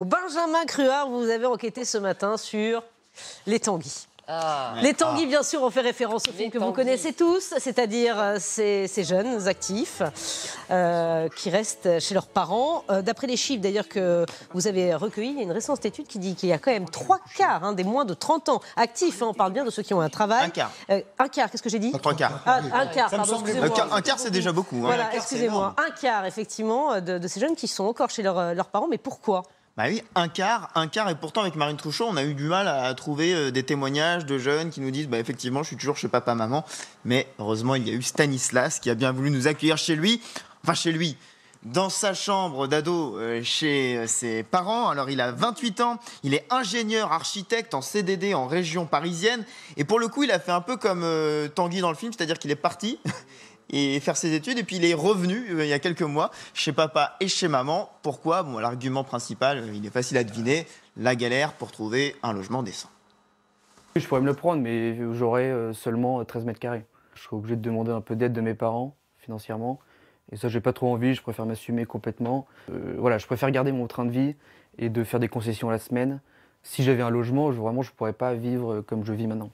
Benjamin Cruard, vous avez enquêté ce matin sur les tanguis. Les tanguis, bien sûr, on fait référence au film que vous connaissez tous, c'est-à-dire ces jeunes actifs qui restent chez leurs parents. D'après les chiffres, d'ailleurs, que vous avez recueillis, il y a une récente étude qui dit qu'il y a quand même 3/4 des moins de 30 ans actifs. On parle bien de ceux qui ont un travail. Un quart. Un quart, qu'est-ce que j'ai dit? 3/4. Un quart, pardon, excusez-moi. Un quart, c'est déjà beaucoup. Hein. Voilà, excusez-moi. Un quart, effectivement, de ces jeunes qui sont encore chez leurs parents. Mais pourquoi? Bah oui, un quart, et pourtant avec Marine Truchot, on a eu du mal à trouver des témoignages de jeunes qui nous disent bah effectivement, je suis toujours chez papa-maman, mais heureusement, il y a eu Stanislas qui a bien voulu nous accueillir chez lui, dans sa chambre d'ado chez ses parents. Alors il a 28 ans, il est ingénieur architecte en CDD en région parisienne, et pour le coup, il a fait un peu comme Tanguy dans le film, c'est-à-dire qu'il est parti et faire ses études, et puis il est revenu il y a quelques mois chez papa et chez maman. Pourquoi? Bon, l'argument principal, il est facile à deviner, la galère pour trouver un logement décent. Je pourrais me le prendre, mais j'aurais seulement 13 mètres carrés. Je serais obligé de demander un peu d'aide de mes parents, financièrement, et ça j'ai pas trop envie, je préfère m'assumer complètement. Voilà, je préfère garder mon train de vie et de faire des concessions la semaine. Si j'avais un logement, je pourrais pas vivre comme je vis maintenant.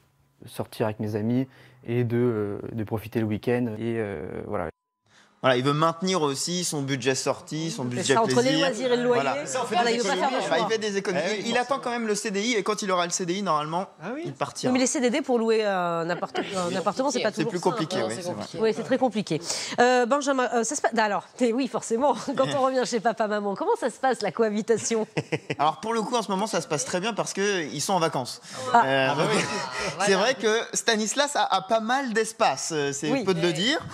Sortir avec mes amis et de profiter le week-end. Et voilà. Voilà, il veut maintenir aussi son budget sorti, son budget entre plaisir. les loisirs et le loyer, voilà. il veut pas faire le choix. Il fait des économies. Il attend quand même le CDI, et quand il aura le CDI, normalement, il partira. Mais les CDD pour louer un appartement, c'est pas toujours plus compliqué, simple. oui, c'est vrai. Oui, c'est très compliqué. Benjamin, ça se passe... Alors, oui, forcément, quand on revient chez papa-maman, comment ça se passe, la cohabitation? Alors, pour le coup, en ce moment, ça se passe très bien parce qu'ils sont en vacances. C'est vrai que Stanislas a pas mal d'espace, c'est peu de le dire.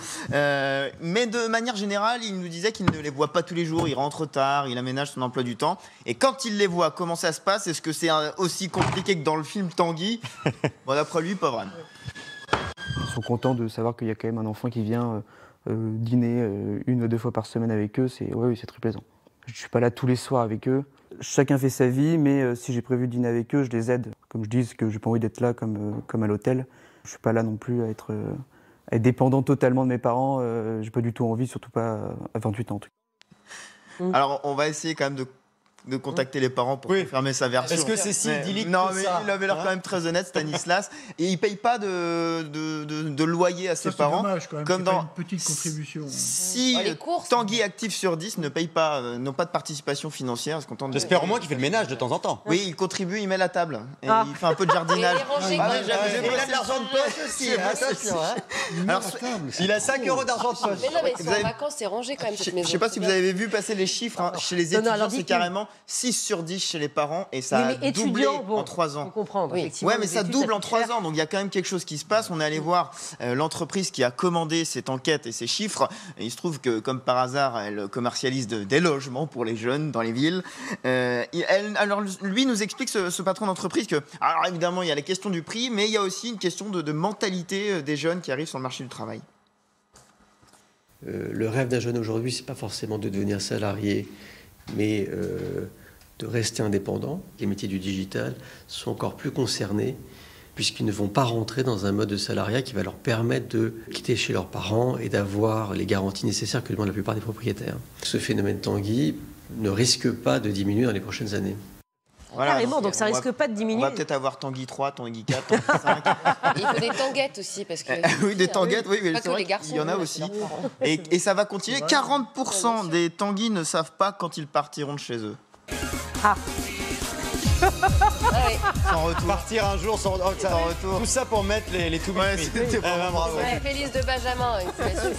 Mais de manière générale, il nous disait qu'il ne les voit pas tous les jours, il rentre tard, il aménage son emploi du temps. Et quand il les voit, comment ça se passe? Est-ce que c'est aussi compliqué que dans le film Tanguy? Bon, d'après lui, pas vraiment. Ils sont contents de savoir qu'il y a quand même un enfant qui vient dîner 1 ou 2 fois par semaine avec eux. C'est très plaisant. Je ne suis pas là tous les soirs avec eux. Chacun fait sa vie, mais si j'ai prévu de dîner avec eux, je les aide. Comme je dis, que je n'ai pas envie d'être là comme à l'hôtel. Je ne suis pas là non plus à être dépendant totalement de mes parents. J'ai pas du tout envie, surtout pas à 28 ans en tout cas. Alors, on va essayer quand même de contacter les parents pour confirmer sa version. Est-ce que c'est si idyllique Non, que mais ça, il avait l'air quand même très honnête, Stanislas. Et il ne paye pas de loyer à ses parents. C'est dommage quand même, comme dans une petite contribution. Si Tanguy actif sur 10 ne paye pas, n'ont pas de participation financière. J'espère au moins qu'il fait le ménage de temps en temps. Oui, il contribue, il met la table. Et il fait un peu de jardinage. Il a de l'argent de poche aussi. Alors, il a 5 € d'argent de poche. Mais non, mais c'est en vacances, c'est rangé quand même cette je maison. ne sais pas si vous avez vu passer les chiffres. Chez les étudiants, c'est carrément 6 sur 10 chez les parents, et ça a doublé en 3 ans. Faut comprendre, effectivement. Ouais, mais ça double en 3 ans, donc il y a quand même quelque chose qui se passe. On est allé voir l'entreprise qui a commandé cette enquête et ces chiffres. Et il se trouve que, comme par hasard, elle commercialise des logements pour les jeunes dans les villes. Alors, lui nous explique, ce patron d'entreprise, que, alors évidemment, il y a la question du prix, mais il y a aussi une question de mentalité des jeunes qui arrivent sur le marché du travail. Le rêve d'un jeune aujourd'hui, c'est pas forcément de devenir salarié, mais de rester indépendant. Les métiers du digital sont encore plus concernés puisqu'ils ne vont pas rentrer dans un mode de salariat qui va leur permettre de quitter chez leurs parents et d'avoir les garanties nécessaires que demandent la plupart des propriétaires. Ce phénomène Tanguy ne risque pas de diminuer dans les prochaines années. Voilà, carrément, donc ça risque pas de diminuer. On va peut-être avoir Tanguy 3, Tanguy 4, Tanguy 5. Il faut des tanguettes aussi, parce que... Oui, des tanguettes, oui, mais pas c'est que vrai les garçons, qu'il y en a aussi. Et ça va continuer. 40% des Tanguy ne savent pas quand ils partiront de chez eux. Sans retour. Partir un jour sans retour. Tout ça pour mettre les tout bravo. Félix de Benjamin.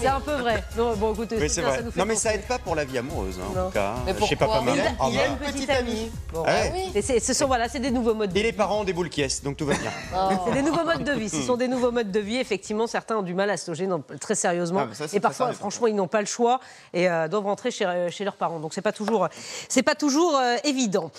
C'est un peu vrai. Non, bon, écoutez, Oui, c'est vrai. ça nous fait Non, mais ça penser. aide pas pour la vie amoureuse, hein, en tout cas. Mais Je sais pas pourquoi? maman. Il a une petite amie. Bon. Oui. Et ce sont, voilà, c'est des nouveaux modes de Et vie. les parents ont des boules qui donc tout va bien. C'est des nouveaux modes de vie. Ce sont des nouveaux modes de vie. Effectivement, certains ont du mal à se loger très sérieusement. Ça, Et parfois, franchement, ils n'ont pas le choix et doivent rentrer chez leurs parents. Donc, c'est pas toujours évident.